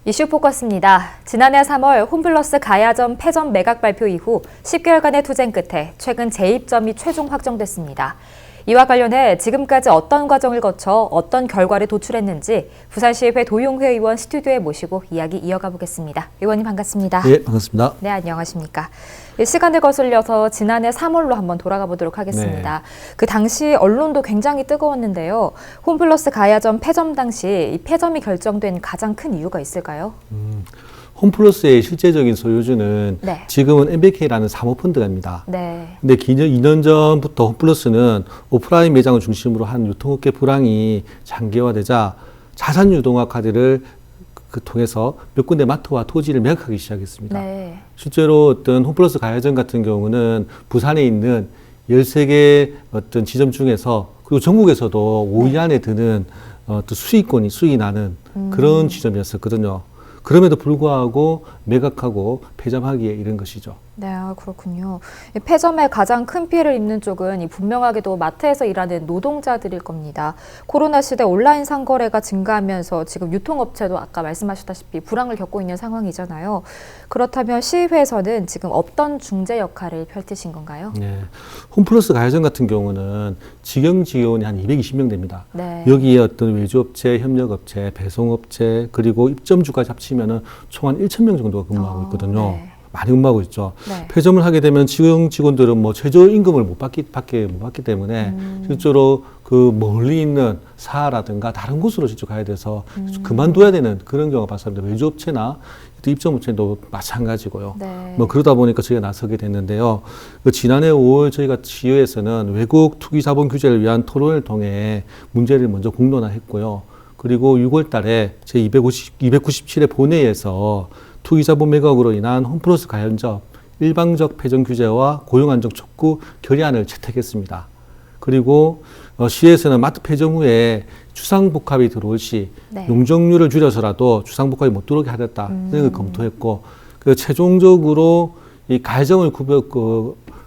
이슈 포커스입니다. 지난해 3월 홈플러스 가야점 폐점 매각 발표 이후 10개월간의 투쟁 끝에 최근 재입점이 최종 확정됐습니다. 이와 관련해 지금까지 어떤 과정을 거쳐 어떤 결과를 도출했는지 부산시의회 도용회 의원 스튜디오에 모시고 이야기 이어가 보겠습니다. 의원님 반갑습니다. 네, 반갑습니다. 네, 안녕하십니까. 시간을 거슬려서 지난해 3월로 한번 돌아가 보도록 하겠습니다. 네. 그 당시 언론도 굉장히 뜨거웠는데요. 홈플러스 가야점 폐점 당시 이 폐점이 결정된 가장 큰 이유가 있을까요? 홈플러스의 실제적인 소유주는 네. 지금은 MBK라는 사모펀드입니다. 네. 근데 2년 전부터 홈플러스는 오프라인 매장을 중심으로 한 유통업계 불황이 장기화되자 자산 유동화 카드를 통해서 몇 군데 마트와 토지를 매각하기 시작했습니다. 네. 실제로 어떤 홈플러스 가야점 같은 경우는 부산에 있는 13개 어떤 지점 중에서 그리고 전국에서도 5위 안에 드는 어떤 수익이 나는 그런 지점이었었거든요. 그럼에도 불구하고 매각하고 폐점하기에 이른 것이죠. 네, 그렇군요. 폐점에 가장 큰 피해를 입는 쪽은 분명하게도 마트에서 일하는 노동자들일 겁니다. 코로나 시대 온라인 상거래가 증가하면서 지금 유통업체도 아까 말씀하셨다시피 불황을 겪고 있는 상황이잖아요. 그렇다면 시의회에서는 지금 어떤 중재 역할을 펼치신 건가요? 네, 홈플러스 가야점 같은 경우는 직영 직원이 한 220명 됩니다. 네. 여기에 어떤 외주업체, 협력업체, 배송업체 그리고 입점주까지 합치면은 총 한 1,000명 정도가 근무하고 있거든요. 네. 많이 근무하고 있죠. 네. 폐점을 하게 되면 직영 직원들은 뭐 최저임금을 못 받기 때문에 실제로 그 멀리 있는 사라든가 다른 곳으로 직접 가야 돼서 그만둬야 되는 그런 경우가 발생합니다. 외주업체나 입점업체도 마찬가지고요. 네. 뭐 그러다 보니까 저희가 나서게 됐는데요. 지난해 5월 저희가 시의회에서는 외국 투기 자본 규제를 위한 토론을 통해 문제를 먼저 공론화했고요. 그리고 6월 달에 제297회 본회의에서 투기자본 매각으로 인한 홈플러스 가야점 일방적 폐점 규제와 고용 안정 촉구 결의안을 채택했습니다. 그리고 시에서는 마트 폐점 후에 주상복합이 들어올 시 네. 용적률을 줄여서라도 주상복합이 못 들어오게 하겠다 이런 걸 검토했고 최종적으로 이 가야점을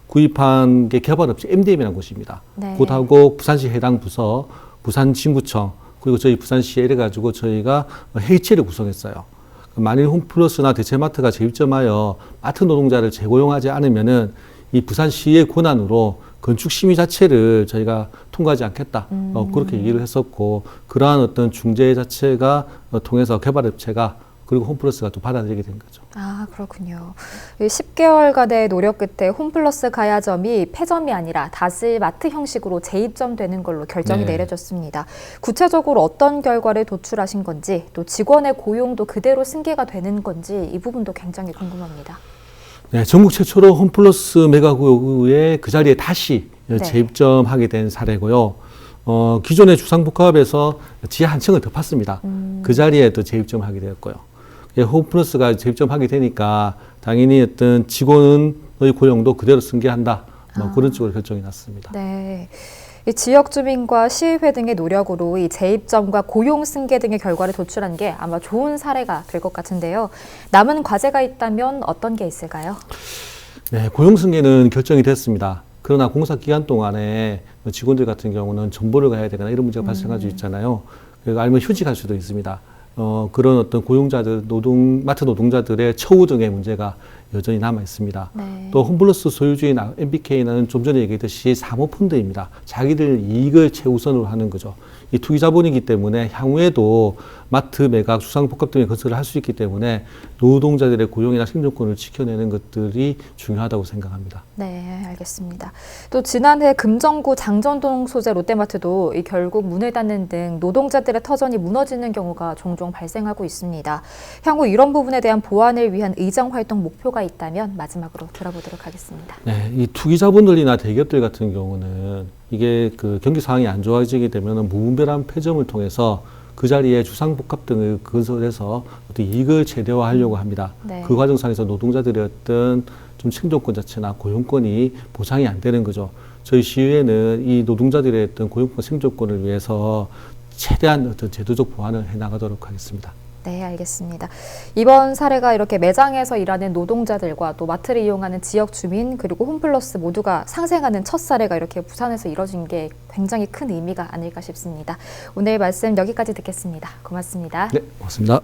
구입한 게 개발업체 MDM이라는 곳입니다. 네. 곧하고 부산시 해당 부서, 부산진구청 그리고 저희 부산시에 이래가지고 저희가 회의체를 구성했어요. 만일 홈플러스나 대체마트가 재입점하여 마트 노동자를 재고용하지 않으면은 이 부산시의 권한으로 건축 심의 자체를 저희가 통과하지 않겠다. 그렇게 얘기를 했었고 그러한 어떤 중재 자체가 통해서 개발업체가 그리고 홈플러스가 또 받아들이게 된 거죠. 아, 그렇군요. 10개월간의 노력 끝에 홈플러스 가야점이 폐점이 아니라 다시 마트 형식으로 재입점되는 걸로 결정이 네. 내려졌습니다. 구체적으로 어떤 결과를 도출하신 건지 또 직원의 고용도 그대로 승계가 되는 건지 이 부분도 굉장히 궁금합니다. 네, 전국 최초로 홈플러스 매각 후에 그 자리에 다시 네. 재입점하게 된 사례고요. 기존의 주상복합에서 지하 한 층을 더 팠습니다. 그 자리에 또 재입점하게 되었고요. 홈플러스가 재입점하게 되니까 당연히 어떤 직원의 고용도 그대로 승계한다. 그런 쪽으로 결정이 났습니다. 네. 이 지역 주민과 시의회 등의 노력으로 이 재입점과 고용 승계 등의 결과를 도출한 게 아마 좋은 사례가 될 것 같은데요. 남은 과제가 있다면 어떤 게 있을까요? 네, 고용 승계는 결정이 됐습니다. 그러나 공사 기간 동안에 직원들 같은 경우는 정보를 가야 되거나 이런 문제가 발생할 수 있잖아요. 아니면 휴직할 수도 있습니다. 그런 어떤 고용자들, 마트 노동자들의 처우 등의 문제가 여전히 남아 있습니다. 네. 또 홈플러스 소유주인 MBK는 좀 전에 얘기했듯이 사모펀드입니다. 자기들 이익을 최우선으로 하는 거죠. 이 투기자본이기 때문에 향후에도 마트 매각, 주상복합 등의 건설을 할 수 있기 때문에 노동자들의 고용이나 생존권을 지켜내는 것들이 중요하다고 생각합니다. 네, 알겠습니다. 또 지난해 금정구 장전동 소재 롯데마트도 결국 문을 닫는 등 노동자들의 터전이 무너지는 경우가 종종 발생하고 있습니다. 향후 이런 부분에 대한 보완을 위한 의정 활동 목표가 있다면 마지막으로 들어보도록 하겠습니다. 네, 이 투기자본들이나 대기업들 같은 경우는 이게 그 경기 상황이 안 좋아지게 되면 무분별한 폐점을 통해서 그 자리에 주상복합 등을 건설해서 어떤 이익을 최대화하려고 합니다. 네. 그 과정상에서 노동자들의 어떤 좀 생존권 자체나 고용권이 보장이 안 되는 거죠. 저희 시의회는 이 노동자들의 어떤 고용권 생존권을 위해서 최대한 어떤 제도적 보완을 해 나가도록 하겠습니다. 네, 알겠습니다. 이번 사례가 이렇게 매장에서 일하는 노동자들과 또 마트를 이용하는 지역 주민 그리고 홈플러스 모두가 상생하는 첫 사례가 이렇게 부산에서 이뤄진 게 굉장히 큰 의미가 아닐까 싶습니다. 오늘 말씀 여기까지 듣겠습니다. 고맙습니다. 네, 고맙습니다.